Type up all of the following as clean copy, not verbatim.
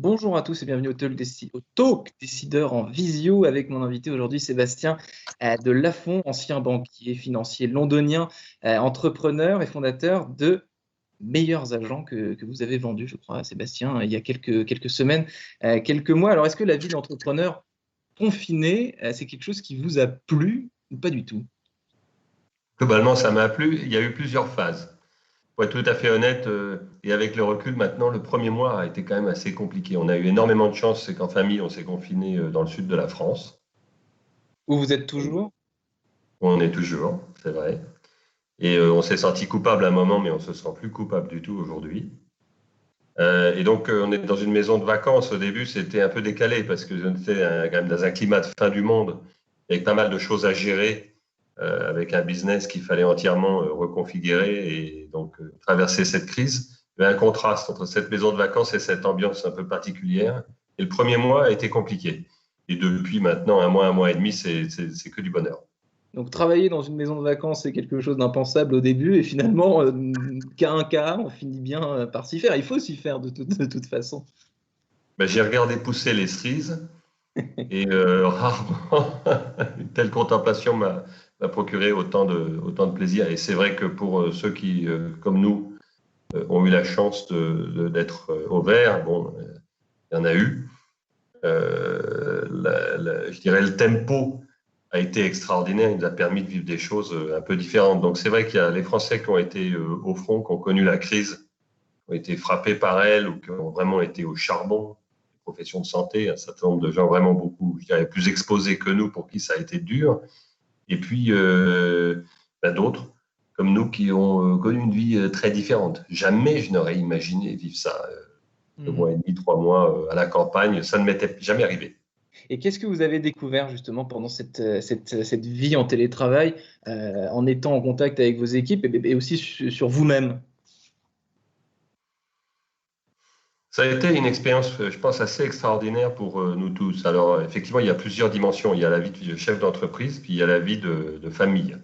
Bonjour à tous et bienvenue au Talk Décideur en visio avec mon invité aujourd'hui Sébastien de Lafond, ancien banquier financier londonien, entrepreneur et fondateur de Meilleurs Agents que vous avez vendu, je crois, à Sébastien, il y a quelques semaines, quelques mois. Alors, est-ce que la vie d'entrepreneur confiné, c'est quelque chose qui vous a plu ou pas du tout? Globalement, ça m'a plu. Il y a eu plusieurs phases. Pour être tout à fait honnête, et avec le recul maintenant, le premier mois a été quand même assez compliqué. On a eu énormément de chance, c'est qu'en famille, on s'est confiné dans le sud de la France. Où vous êtes toujours? On est toujours, c'est vrai. Et on s'est senti coupable à un moment, mais on se sent plus coupable du tout aujourd'hui. Et donc, on est dans une maison de vacances. Au début, c'était un peu décalé parce que j'étais quand même dans un climat de fin du monde, avec pas mal de choses à gérer, avec un business qu'il fallait entièrement reconfigurer et donc traverser cette crise. Il y avait un contraste entre cette maison de vacances et cette ambiance un peu particulière. Et le premier mois a été compliqué. Et depuis maintenant un mois et demi, c'est que du bonheur. Donc, travailler dans une maison de vacances, c'est quelque chose d'impensable au début, et finalement, qu'à un quart, on finit bien par s'y faire. Il faut s'y faire de toute façon. Ben, j'ai regardé pousser les cerises. Et rarement, une telle contemplation m'a procuré autant de plaisir. Et c'est vrai que pour ceux qui, comme nous, ont eu la chance d'être au vert, bon, il y en a eu. Je dirais le tempo a été extraordinaire. Il nous a permis de vivre des choses un peu différentes. Donc c'est vrai qu'il y a les Français qui ont été au front, qui ont connu la crise, qui ont été frappés par elle ou qui ont vraiment été au charbon, professions de santé, un certain nombre de gens vraiment beaucoup, je dirais, plus exposés que nous pour qui ça a été dur. Et puis d'autres, comme nous, qui ont connu une vie très différente. Jamais je n'aurais imaginé vivre ça, 2 mois et demi, 3 mois à la campagne. Ça ne m'était jamais arrivé. Et qu'est-ce que vous avez découvert justement pendant cette vie en télétravail, en étant en contact avec vos équipes et aussi sur vous-même? Ça a été une expérience, je pense, assez extraordinaire pour nous tous. Alors, effectivement, il y a plusieurs dimensions. Il y a la vie de chef d'entreprise, puis il y a la vie de famille.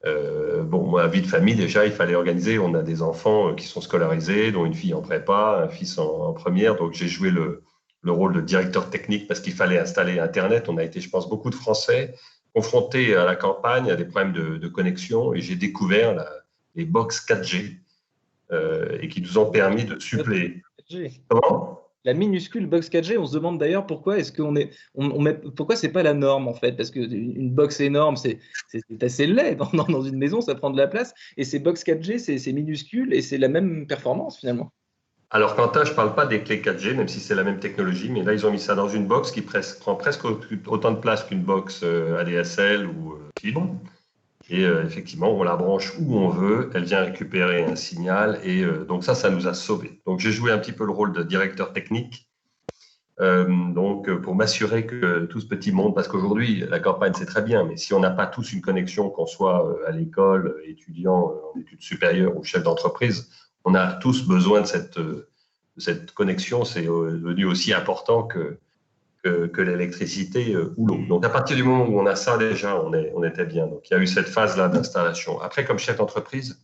Bon, moi, vie de famille, déjà, il fallait organiser. On a des enfants qui sont scolarisés, dont une fille en prépa, un fils en première. Donc, j'ai joué le rôle de directeur technique parce qu'il fallait installer Internet. On a été, je pense, beaucoup de Français confrontés à la campagne, à des problèmes de connexion. Et j'ai découvert les box 4G et qui nous ont permis de suppléer. Comment? La minuscule box 4G, on se demande d'ailleurs pourquoi est-ce qu'on est, on met, pourquoi c'est pas la norme en fait, parce qu'une box énorme, c'est assez laid dans une maison, ça prend de la place, et ces box 4G, c'est minuscule et c'est la même performance finalement. Alors, Quentin, je ne parle pas des clés 4G, même si c'est la même technologie, mais là, ils ont mis ça dans une box qui prend presque autant de place qu'une box ADSL ou fibre. Et effectivement, on la branche où on veut, elle vient récupérer un signal, et donc ça nous a sauvés. Donc, j'ai joué un petit peu le rôle de directeur technique, pour m'assurer que tout ce petit monde, parce qu'aujourd'hui, la campagne, c'est très bien, mais si on n'a pas tous une connexion, qu'on soit à l'école, étudiant en études supérieures ou chef d'entreprise, on a tous besoin de cette connexion. C'est devenu aussi important que l'électricité ou l'eau. Donc, à partir du moment où on a ça, déjà, on était bien. Donc, il y a eu cette phase-là d'installation. Après, comme chef d'entreprise,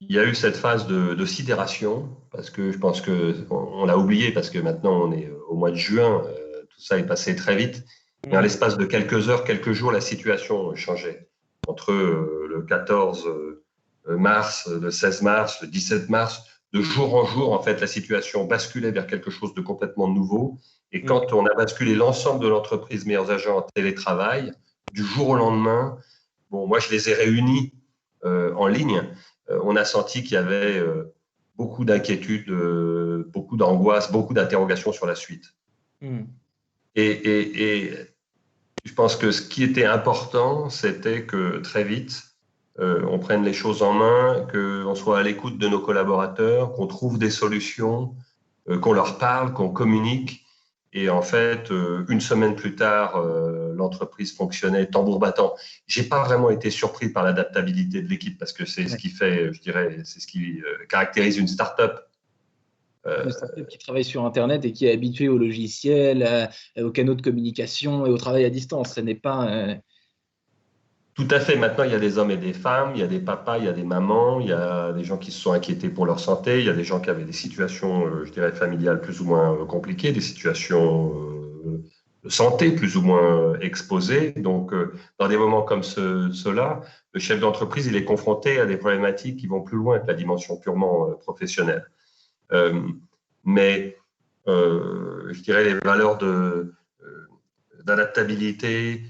il y a eu cette phase de sidération, parce que je pense qu'on l'a oublié, parce que maintenant, on est au mois de juin, tout ça est passé très vite. Et en l'espace de quelques heures, quelques jours, la situation changeait. Entre le 14 mars, le 16 mars, le 17 mars, de jour en jour, en fait, la situation basculait vers quelque chose de complètement nouveau. Et quand on a basculé l'ensemble de l'entreprise Meilleurs Agents en télétravail, du jour au lendemain, bon, moi, je les ai réunis en ligne. On a senti qu'il y avait beaucoup d'inquiétudes, beaucoup d'angoisse, beaucoup d'interrogations sur la suite. Et je pense que ce qui était important, c'était que très vite, on prenne les choses en main, qu'on soit à l'écoute de nos collaborateurs, qu'on trouve des solutions, qu'on leur parle, qu'on communique. Et en fait, une semaine plus tard, l'entreprise fonctionnait tambour battant. J'ai pas vraiment été surpris par l'adaptabilité de l'équipe parce que c'est ce qui fait, je dirais, c'est ce qui caractérise une start-up. Une startup qui travaille sur Internet et qui est habituée aux logiciels, aux canaux de communication et au travail à distance. Ce n'est pas Tout à fait. Maintenant, il y a des hommes et des femmes, il y a des papas, il y a des mamans, il y a des gens qui se sont inquiétés pour leur santé, il y a des gens qui avaient des situations, je dirais, familiales plus ou moins compliquées, des situations de santé plus ou moins exposées. Donc, dans des moments comme ceux-là, le chef d'entreprise, il est confronté à des problématiques qui vont plus loin que la dimension purement professionnelle. Mais je dirais les valeurs d'adaptabilité,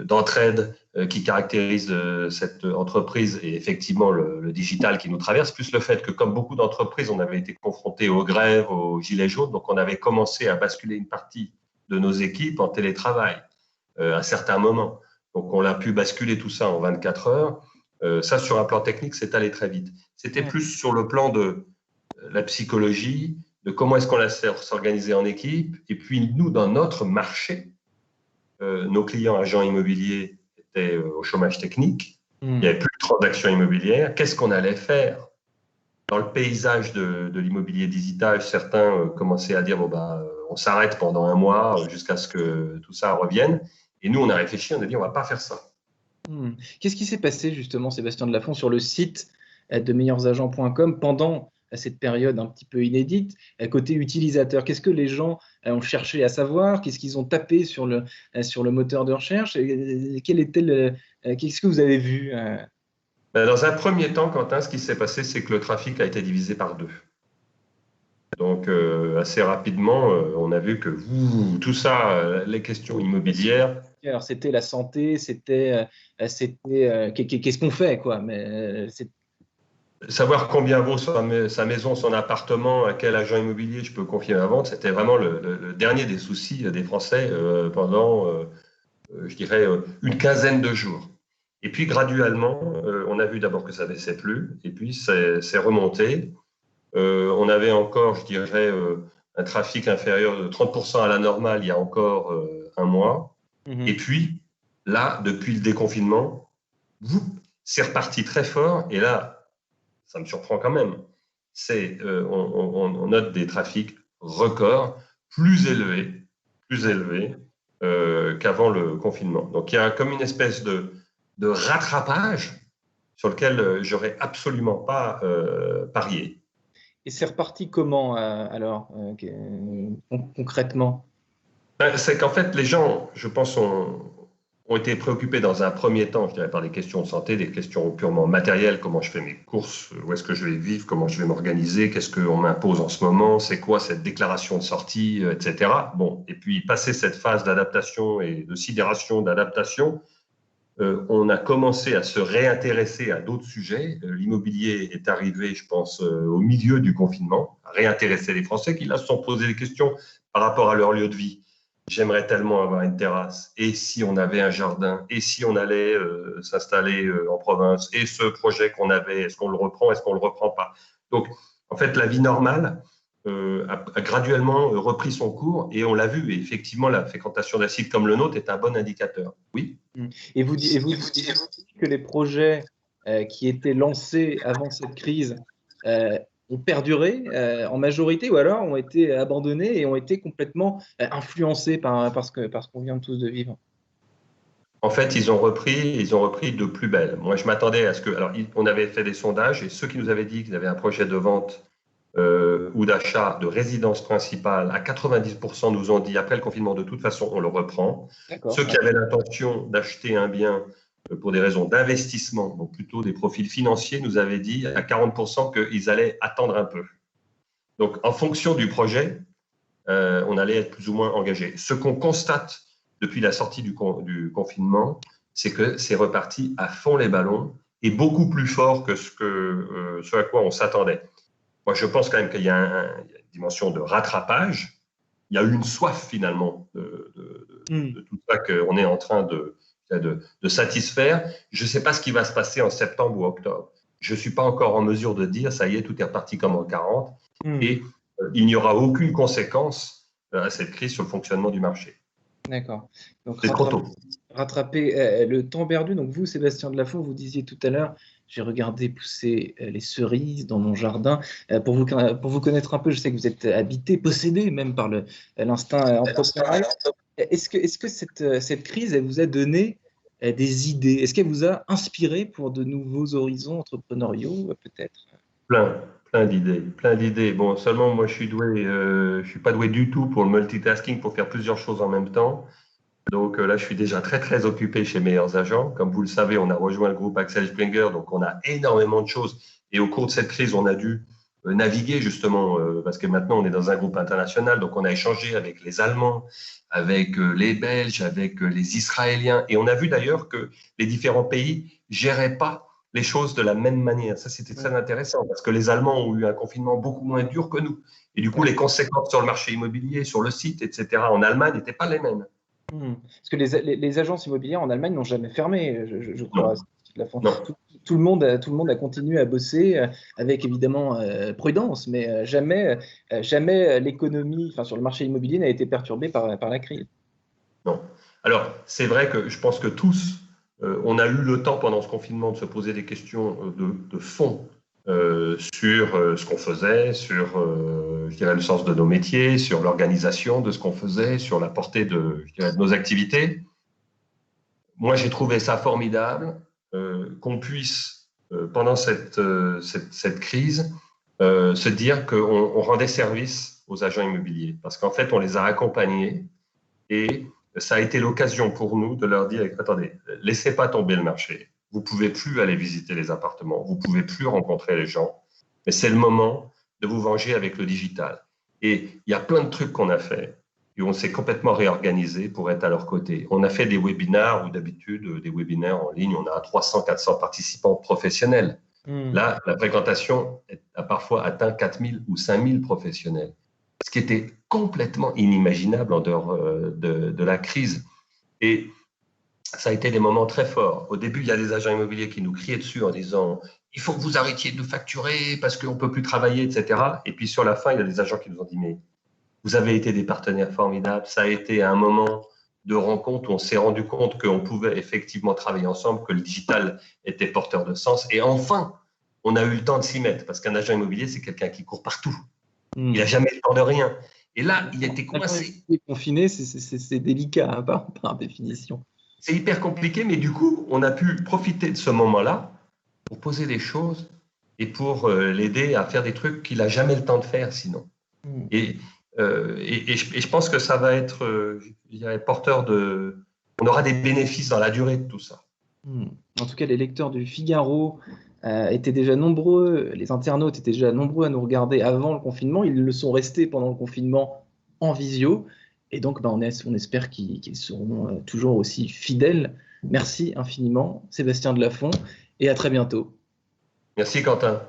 d'entraide qui caractérisent cette entreprise et effectivement le digital qui nous traverse, plus le fait que comme beaucoup d'entreprises, on avait été confrontés aux grèves, aux gilets jaunes, donc on avait commencé à basculer une partie de nos équipes en télétravail à certains moments. Donc on a pu basculer tout ça en 24 heures. Ça, sur un plan technique, c'est allé très vite. C'était plus sur le plan de la psychologie, de comment est-ce qu'on va s'organiser en équipe, et puis nous, dans notre marché, nos clients agents immobiliers étaient au chômage technique, il n'y avait plus de transactions immobilières. Qu'est-ce qu'on allait faire? Dans le paysage de l'immobilier digital, certains commençaient à dire bon, on s'arrête pendant un mois jusqu'à ce que tout ça revienne. Et nous, on a réfléchi, on a dit on ne va pas faire ça. Qu'est-ce qui s'est passé justement, Sébastien Delafont, sur le site de meilleursagents.com pendant cette période un petit peu inédite, côté utilisateur? Qu'est-ce que les gens ont cherché à savoir? Qu'est-ce qu'ils ont tapé sur le moteur de recherche? Qu'est-ce que vous avez vu? Dans un premier temps, Quentin, ce qui s'est passé, c'est que le trafic a été divisé par 2. Donc, assez rapidement, on a vu que tout ça, les questions immobilières. Alors, c'était la santé, c'était qu'est-ce qu'on fait, quoi. Mais savoir combien vaut sa maison, son appartement, à quel agent immobilier je peux confier ma vente, c'était vraiment le dernier des soucis des Français pendant, je dirais, une quinzaine de jours. Et puis, graduellement, on a vu d'abord que ça ne baissait plus, et puis c'est remonté. On avait encore, je dirais, un trafic inférieur de 30% à la normale il y a encore un mois. Et puis, là, depuis le déconfinement, c'est reparti très fort. Et là, ça me surprend quand même. On note des trafics records plus élevés qu'avant le confinement. Donc, il y a comme une espèce de rattrapage sur lequel j'aurais absolument pas parié. Et c'est reparti comment alors, concrètement? C'est qu'en fait, les gens, je pense, ont été préoccupés dans un premier temps, je dirais, par des questions de santé, des questions purement matérielles, comment je fais mes courses, où est-ce que je vais vivre, comment je vais m'organiser, qu'est-ce qu'on m'impose en ce moment, c'est quoi cette déclaration de sortie, etc. Bon, et puis, passer cette phase d'adaptation et de sidération d'adaptation, on a commencé à se réintéresser à d'autres sujets. L'immobilier est arrivé, je pense, au milieu du confinement, à réintéresser les Français qui, là, se sont posés des questions par rapport à leur lieu de vie. J'aimerais tellement avoir une terrasse. Et si on avait un jardin? Et si on allait s'installer en province? Et ce projet qu'on avait, est-ce qu'on le reprend? Est-ce qu'on ne le reprend pas? Donc, en fait, la vie normale a graduellement repris son cours et on l'a vu. Et effectivement, la fréquentation d'un site comme le nôtre est un bon indicateur. Oui. Et vous dites que les projets qui étaient lancés avant cette crise ont perduré en majorité ou alors ont été abandonnés et ont été complètement influencés par ce qu'on vient tous de vivre? En fait, ils ont repris de plus belle. Moi, je m'attendais à ce que… Alors, on avait fait des sondages et ceux qui nous avaient dit qu'ils avaient un projet de vente ou d'achat de résidence principale, à 90% nous ont dit, après le confinement, de toute façon, on le reprend. Ceux qui avaient l'intention d'acheter un bien pour des raisons d'investissement, donc plutôt des profils financiers, nous avaient dit à 40% qu'ils allaient attendre un peu. Donc, en fonction du projet, on allait être plus ou moins engagé. Ce qu'on constate depuis la sortie du confinement, c'est que c'est reparti à fond les ballons et beaucoup plus fort que ce à quoi on s'attendait. Moi, je pense quand même qu'il y a une dimension de rattrapage. Il y a eu une soif finalement de tout ça qu'on est en train de satisfaire. Je ne sais pas ce qui va se passer en septembre ou octobre. Je ne suis pas encore en mesure de dire, ça y est, tout est reparti comme en 40. Et il n'y aura aucune conséquence à cette crise sur le fonctionnement du marché. D'accord. Donc, c'est trop tôt. Rattraper le temps perdu. Donc, vous, Sébastien Delafont, vous disiez tout à l'heure, j'ai regardé pousser les cerises dans mon jardin. Pour vous connaître un peu, je sais que vous êtes habité, possédé même par l'instinct entrepreneurial. Est-ce que cette crise, elle vous a donné des idées? Est-ce qu'elle vous a inspiré pour de nouveaux horizons entrepreneuriaux, peut-être? Plein d'idées, plein d'idées. Bon, seulement moi, je suis pas doué du tout pour le multitasking, pour faire plusieurs choses en même temps. Donc là, je suis déjà très, très occupé chez Meilleurs Agents. Comme vous le savez, on a rejoint le groupe Axel Springer, donc on a énormément de choses. Et au cours de cette crise, on a dû naviguer justement, parce que maintenant, on est dans un groupe international, donc on a échangé avec les Allemands, avec les Belges, avec les Israéliens. Et on a vu d'ailleurs que les différents pays géraient pas les choses de la même manière. Ça, c'était très intéressant, parce que les Allemands ont eu un confinement beaucoup moins dur que nous. Et du coup, les conséquences sur le marché immobilier, sur le site, etc., en Allemagne n'étaient pas les mêmes. Parce que les agences immobilières en Allemagne n'ont jamais fermé, je crois. Non, non. Tout le monde a continué à bosser avec évidemment prudence, mais jamais l'économie, enfin sur le marché immobilier, n'a été perturbée par la crise. Non. Alors, c'est vrai que je pense que tous, on a eu le temps pendant ce confinement de se poser des questions de fond sur ce qu'on faisait, sur, je dirais, le sens de nos métiers, sur l'organisation de ce qu'on faisait, sur la portée je dirais, de nos activités. Moi, j'ai trouvé ça formidable qu'on puisse, pendant cette crise, se dire qu'on rendait service aux agents immobiliers. Parce qu'en fait, on les a accompagnés et ça a été l'occasion pour nous de leur dire, attendez, laissez pas tomber le marché. Vous pouvez plus aller visiter les appartements, vous pouvez plus rencontrer les gens, mais c'est le moment de vous venger avec le digital. Et il y a plein de trucs qu'on a fait et on s'est complètement réorganisé pour être à leur côté. On a fait des webinaires, ou d'habitude des webinaires en ligne, on a 300, 400 participants professionnels. Là, la fréquentation a parfois atteint 4000 ou 5000 professionnels, ce qui était complètement inimaginable en dehors de la crise. Et ça a été des moments très forts. Au début, il y a des agents immobiliers qui nous criaient dessus en disant « il faut que vous arrêtiez de nous facturer parce qu'on ne peut plus travailler, etc. » Et puis sur la fin, il y a des agents qui nous ont dit « mais vous avez été des partenaires formidables, ça a été un moment de rencontre où on s'est rendu compte qu'on pouvait effectivement travailler ensemble, que le digital était porteur de sens. Et enfin, on a eu le temps de s'y mettre parce qu'un agent immobilier, c'est quelqu'un qui court partout. Il n'a jamais le temps de rien. Et là, il était coincé. Confiné, c'est délicat hein, par définition. C'est hyper compliqué, mais du coup, on a pu profiter de ce moment-là pour poser des choses et pour l'aider à faire des trucs qu'il n'a jamais le temps de faire sinon. Et je pense que ça va être je dirais, porteur de... On aura des bénéfices dans la durée de tout ça. En tout cas, les lecteurs du Figaro étaient déjà nombreux, les internautes étaient déjà nombreux à nous regarder avant le confinement. Ils le sont restés pendant le confinement en visio. Et donc, on espère qu'ils seront toujours aussi fidèles. Merci infiniment, Sébastien Delafont, et à très bientôt. Merci, Quentin.